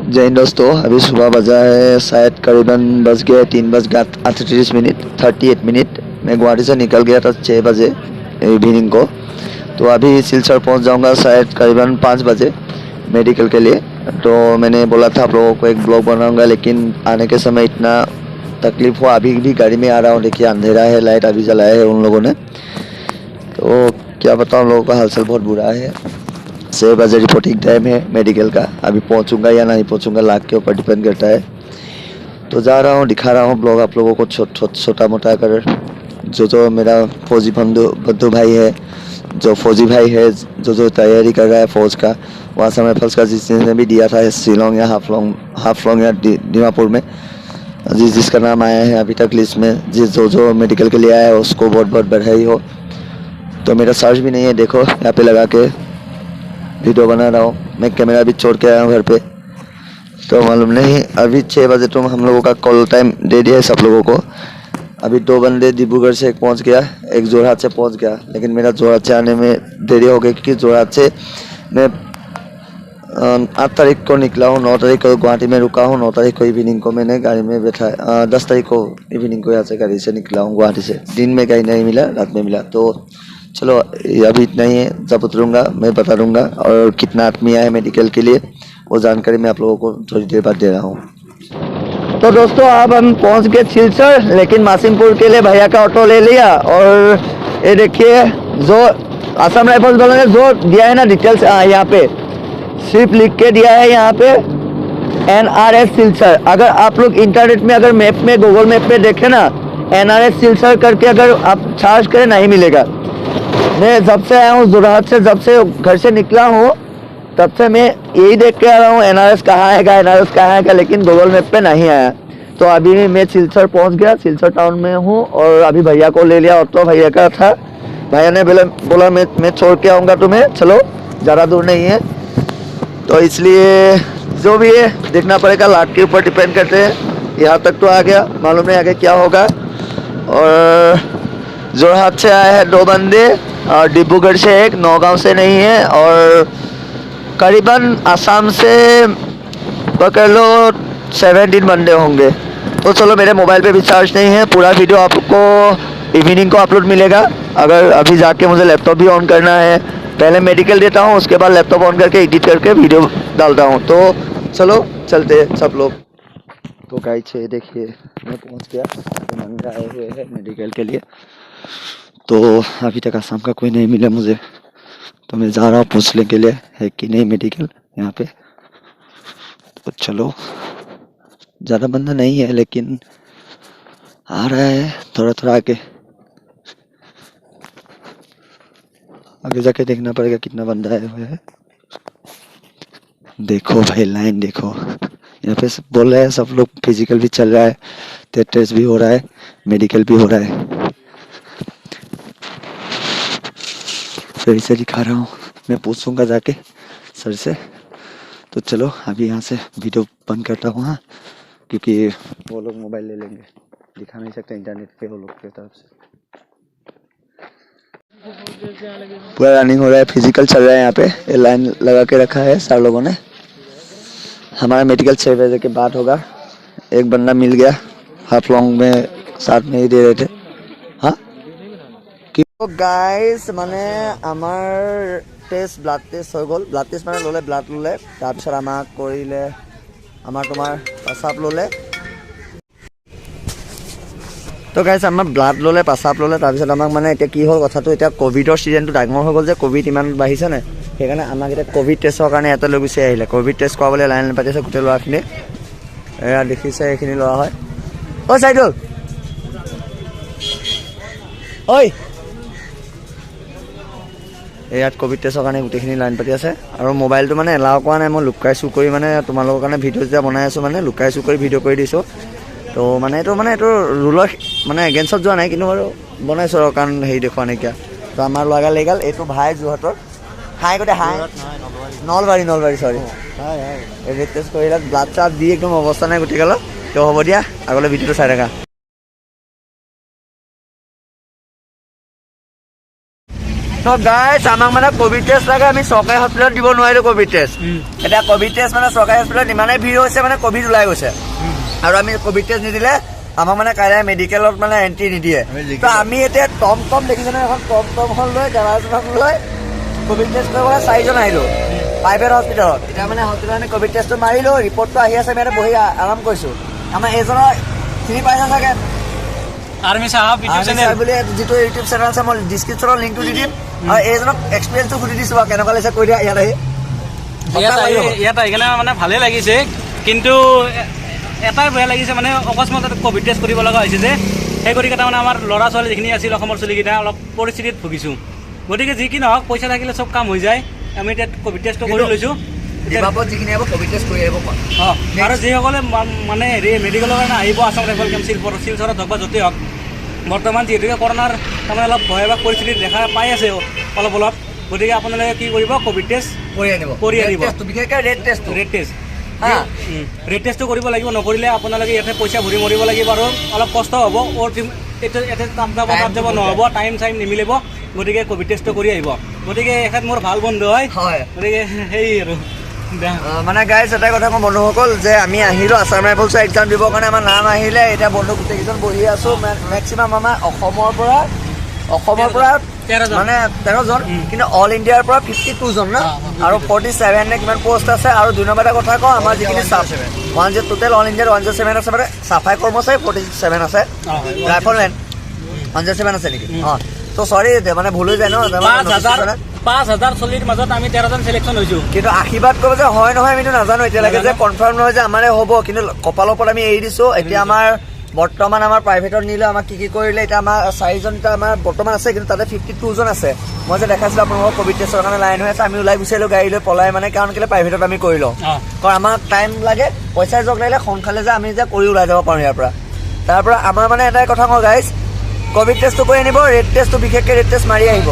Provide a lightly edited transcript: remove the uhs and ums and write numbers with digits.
जय हिंद दोस्तों, अभी सुबह बजा है शायद करीबन बज गया 3:38 38 मिनट। मैं गुवाहाटी से निकल गया था 6 बजे इवनिंग को। तो अभी सिलचर पहुंच जाऊंगा शायद करीबन 5 बजे मेडिकल के लिए। तो मैंने बोला था आप लोगों को एक ब्लॉग बनाऊंगा, लेकिन आने के समय इतना तकलीफ हुआ। अभी भी गाड़ी में आ रहा हूँ, देखिए अंधेरा है, लाइट अभी जलाया है उन लोगों ने। तो क्या बताऊँ, लोगों का हालचाल बहुत बुरा है। 6 बजे रिपोर्टिंग टाइम है मेडिकल का। अभी पहुंचूंगा या नहीं पहुंचूंगा लाख के ऊपर डिपेंड करता है। तो जा रहा हूँ, दिखा रहा हूँ ब्लॉग आप लोगों को छोटा मोटा कर। जो मेरा फौजी बंधु भाई है, जो फौजी भाई है, जो तैयारी कर रहा है फौज का, वहाँ समय फर्स्ट का जिसने भी दिया था शिलोंग या हाफलोंग या दीमापुर में, जिसका नाम आया है अभी तक लिस्ट में, जो मेडिकल के लिए आया है उसको बहुत बहुत बधाई हो। तो मेरा सर्च भी नहीं है, देखो यहाँ पे लगा के वीडियो बना रहा हूँ। मैं कैमरा भी छोड़ के आया हूँ घर पे। तो मालूम नहीं, अभी 6 बजे तो हम लोगों का कॉल टाइम दे दिया है सब लोगों को। अभी 2 बंदे डिब्रूगढ़ से एक पहुँच गया, एक जोरहाट से पहुँच गया, लेकिन मेरा जोरहाट से आने में देरी हो गई क्योंकि जोरहाट से मैं 8 तारीख को निकला हूँ। 9 तारीख को गुवाहाटी में रुका हूँ। 9 तारीख को इवनिंग को मैंने गाड़ी में बैठा। 10 तारीख को इवनिंग को यहाँ से गाड़ी से निकला हूँ गुवाहाटी से। दिन में गाड़ी नहीं मिला, रात में मिला। तो चलो अभी इतना ही है, जब उतरूँगा मैं बता दूँगा। और कितना आदमी आया है मेडिकल के लिए वो जानकारी मैं आप लोगों को थोड़ी देर बाद दे रहा हूँ। तो दोस्तों अब हम पहुँच गए सिलचर, लेकिन मासिमपुर के लिए भैया का ऑटो ले लिया। और ये देखिए जो असम राइफल्स वालों ने जो दिया है ना डिटेल्स, यहाँ पे सिर्फ लिख के दिया है यहाँ पे NRS सिलचर। अगर आप लोग इंटरनेट में अगर मैप में गूगल मैप में देखें ना, NRS सिलचर करके अगर आप सर्च करें नहीं मिलेगा। मैं जब से आया हूँ जोरहाट से, जब से घर से निकला हूँ तब से मैं यही देख के आ रहा हूँ NRS कहाँ है, लेकिन गूगल मैप पे नहीं आया। तो अभी मैं सिलचर पहुँच गया, सिलचर टाउन में हूँ। और अभी भैया को ले लिया, ऑटो भैया का था। भैया ने बोला मैं छोड़ के आऊँगा तुम्हें, चलो ज़्यादा दूर नहीं है। तो इसलिए जो भी है देखना पड़ेगा, लाख के ऊपर डिपेंड करते हैं। यहाँ तक तो आ गया, मालूम नहीं आगे क्या होगा। और जोरहाट से आए हैं 2 बंदे, और डिब्रूगढ़ से एक, नौगांव से नहीं है। और करीबन आसाम से पकड़ लो 17 बंदे होंगे। तो चलो, मेरे मोबाइल पे भी चार्ज नहीं है। पूरा वीडियो आपको इवनिंग को अपलोड मिलेगा। अगर अभी जाके मुझे लैपटॉप भी ऑन करना है, पहले मेडिकल देता हूँ, उसके बाद लैपटॉप ऑन करके एडिट करके वीडियो डालता हूँ। तो चलो चलते हैं सब लोग। तो गाइस ये देखिए मैं पहुँच गया, बंदे आए हुए हैं मेडिकल के लिए। तो अभी तक आसाम का कोई नहीं मिला मुझे, तो मैं जा रहा हूँ पूछने के लिए है कि नहीं मेडिकल यहाँ पे। तो चलो, ज़्यादा बंदा नहीं है लेकिन आ रहा है थोड़ा थोड़ा आगे जाके देखना पड़ेगा कितना बंदा आए हुए है। देखो भाई लाइन देखो, यहाँ पे सब बोल रहे हैं, सब लोग फिजिकल भी चल रहा है, टेस्ट भी हो रहा है, मेडिकल भी हो रहा है। फिर से दिखा रहा हूँ, मैं पूछूंगा जाके सर से। तो चलो अभी यहाँ से वीडियो बंद करता हूँ, हाँ, क्योंकि वो लोग मोबाइल ले लेंगे, दिखा नहीं सकते इंटरनेट पे वो लोग की तरफ से। पूरा रनिंग हो रहा है, फिजिकल चल रहा है यहाँ पे। ये लाइन लगा के रखा है सर लोगों ने। हमारा मेडिकल 6 बजे के बाद होगा। एक बंदा मिल गया, हाफ लॉन्ग में साथ में ही दे रहे थे। हाँ तो गाइस মানে আমাৰ ব্লাড টেষ্ট হৈ গ'ল। ব্লাড টেষ্ট মানে ব্লাড ল'লে, তাৰপিছত আমাক কৰিলে তোমাৰ পেচাব ল'লে। তো গাইছ আমাৰ ব্লাড ল'লে, পেচাব ল'লে, তাৰপিছত আমাক মানে এতিয়া কি হ'ল কথাটো, এতিয়া ক'ভিডৰ ছিজনটো ডাঙৰ হৈ গ'ল যে, ক'ভিড ইমান বাঢ়িছে নে, সেইকাৰণে আমাক এতিয়া ক'ভিড টেষ্টৰ কাৰণে ইয়াতে লৈ গুচি আহিলে। ক'ভিড টেষ্ট কৰাবলৈ লাইন পাতিছে গোটেই ল'ৰাখিনি। এয়া দেখিছে এইখিনি ল'ৰা হয়। অ' চাইদুল ঐ, ইয়াত ক'ভিড টেষ্টৰ কাৰণে গোটেইখিনি লাইন পাতি আছে। আৰু মোবাইলটো মানে এলাও কৰা নাই, মই লুকাই চুৰ কৰি মানে তোমালোকৰ কাৰণে ভিডিঅ' যেতিয়া বনাই আছোঁ মানে লুকাই চুৰ কৰি ভিডিঅ' কৰি দিছোঁ। তো মানে এইটো ৰুলৰ মানে এগেইনষ্টত যোৱা নাই, কিন্তু বাৰু বনাইছোঁ আৰু কাৰণ হেৰি দেখুওৱা নাইকিয়া। তো আমাৰ ল'ৰা লৈ গ'ল, এইটো ভাই যোৰহাটৰ, হাই গোটেই হাই নলবাৰী চৰি। এই ব্লাড টেষ্ট কৰিলে, ব্লাড চাপ দি একদম অৱস্থা নাই গোটেইগালৰ। তো হ'ব দিয়া, আগলৈ ভিডিঅ'টো চাই থাকা। তো গাইছ আমাক মানে কোভিড টেষ্ট লাগে, আমি চৰকাৰী হস্পিটেলত দিব নোৱাৰিলোঁ কোভিড টেষ্ট। এতিয়া কোভিড টেষ্ট মানে চৰকাৰী হস্পিটেলত ইমানেই ভিৰ হৈছে মানে কোভিড ওলাই গৈছে, আৰু আমি কোভিড টেষ্ট নিদিলে আমাক মানে কাইলৈ মেডিকেলত মানে এণ্ট্ৰি নিদিয়ে। তো আমি এতিয়া টম দেখিছেনে, এখন টমখন লৈ ড্ৰাইভাৰজনক লৈ কোভিড টেষ্ট কৰিবলৈ 4জন আহিলোঁ প্ৰাইভেট হস্পিটেলত। এতিয়া মানে হস্পিটেলত আমি কোভিড টেষ্টটো মাৰিলোঁ, ৰিপৰ্টটো আহি আছে, আমি ইয়াতে বহি আৰাম কৰিছোঁ। আমাৰ এইজনৰ চিনি পাইছে চাগে, আৰ্মি চাহাব বুলি যিটো ইউটিউব চেনেল আছে, মই ডিছক্ৰিপশ্যনত লিংকটো দি দিম। আৰু এইজনক এক্সপিৰিয়েঞ্চটো সুধি দিছোঁ বাৰু কেনেকুৱা লাগিছে, কৈ দিয়া ইয়াত আহি। ইয়াত আহি কিনে মানে ভালেই লাগিছে, কিন্তু এটাই বেয়া লাগিছে মানে অকস্মাত কোভিড টেষ্ট কৰিব লগা হৈছে যে, সেই গতিকে তাৰমানে আমাৰ ল'ৰা ছোৱালী যিখিনি আছিল অসমৰ ছোৱালীকেইটা অলপ পৰিস্থিতিত ভুগিছোঁ। গতিকে যি কি নহওক পইচা থাকিলে চব কাম হৈ যায়। আমি এতিয়া কোভিড টেষ্টটো কৰি লৈছোঁ, যিখিনি আহিব কোভিড টেষ্ট কৰি আহিব। আৰু যিসকলে মানে হেৰি মেডিকেলৰ কাৰণে আহিব আছাম ৰাইফল কেম্প শিলচৰত হওক বা য'তেই হওক, বৰ্তমান যিহেতুকে কৰোণাৰ তাৰমানে অলপ ভয়াৱহ পৰিস্থিতি দেখা পাই আছে অলপ, গতিকে আপোনালোকে কি কৰিব, কোভিড টেষ্ট কৰি আনিব। বিশেষকৈ ৰেড টেষ্টটো কৰিব লাগিব, নকৰিলে আপোনালোকে ইয়াতে পইচা ভৰি মৰিব লাগিব আৰু অলপ কষ্ট হ'ব। ইয়াতে তাত যাব নহ'ব, টাইম নিমিলিব। গতিকে কোভিড টেষ্টটো কৰি আহিব। গতিকে এখেত মোৰ ভাল বন্ধু হয়, গতিকে সেই আৰু মানে গাইজ এটাই কথা কওঁ বন্ধুসকল, যে আমি আহিলোঁ আছাম ৰাইফলছৰ এক্সাম দিবৰ কাৰণে, আমাৰ নাম আহিলে। এতিয়া বন্ধু গোটেইকেইজন বহি আছোঁ। মেক্সিমাম আমাৰ অসমৰ পৰা মানে 13জন, কিন্তু অল ইণ্ডিয়াৰ পৰা 52জন ন, আৰু 47 নে কিমান পষ্ট আছে। আৰু 2 নম্বৰ এটা কথা কওঁ, আমাৰ যিখিনি টোটেল অল ইণ্ডিয়াত 107 আছে, মানে চাফাই কৰ্মচাৰী 47 আছে, ৰাইফলমেন 107 আছে নেকি? তো চৰি মানে ভুল হৈ যায় ন। 5,000 চল্লিৰ মাজত আমি 13জন চিলেকশ্যন হৈছোঁ, কিন্তু আশীৰ্বাদ কৰিব যে হয় নহয় আমিতো নাজানো এতিয়ালৈকে, যে কনফাৰ্ম নহয় যে আমাৰে হ'ব, কিন্তু কপালৰ ওপৰত আমি এৰি দিছোঁ। এতিয়া আমাৰ বৰ্তমান আমাৰ প্ৰাইভেটত নিলে আমাক কি কৰিলে, এতিয়া আমাৰ 4জন আমাৰ বৰ্তমান আছে, কিন্তু তাতে 52জন আছে। মই যে দেখাইছিলোঁ আপোনালোকক কোভিড টেষ্টৰ কাৰণে লাইন হৈ আছে, আমি ওলাই গুচি আহিলোঁ গাড়ী লৈ পলাই, মানে কাৰণ কেলৈ প্ৰাইভেটত আমি কৰি লওঁ, কাৰণ আমাক টাইম লাগে, পইচাৰ জগ লাগিলে সোনকালে যে আমি যে কৰি ওলাই যাব পাৰোঁ ইয়াৰ পৰা। তাৰ পৰা আমাৰ মানে এটাই কথা কওঁ গাইজ, কোভিড টেষ্টটো কৰি আনিব, ৰেড টেষ্টটো বিশেষকৈ ৰেড টেষ্ট মাৰি আহিব।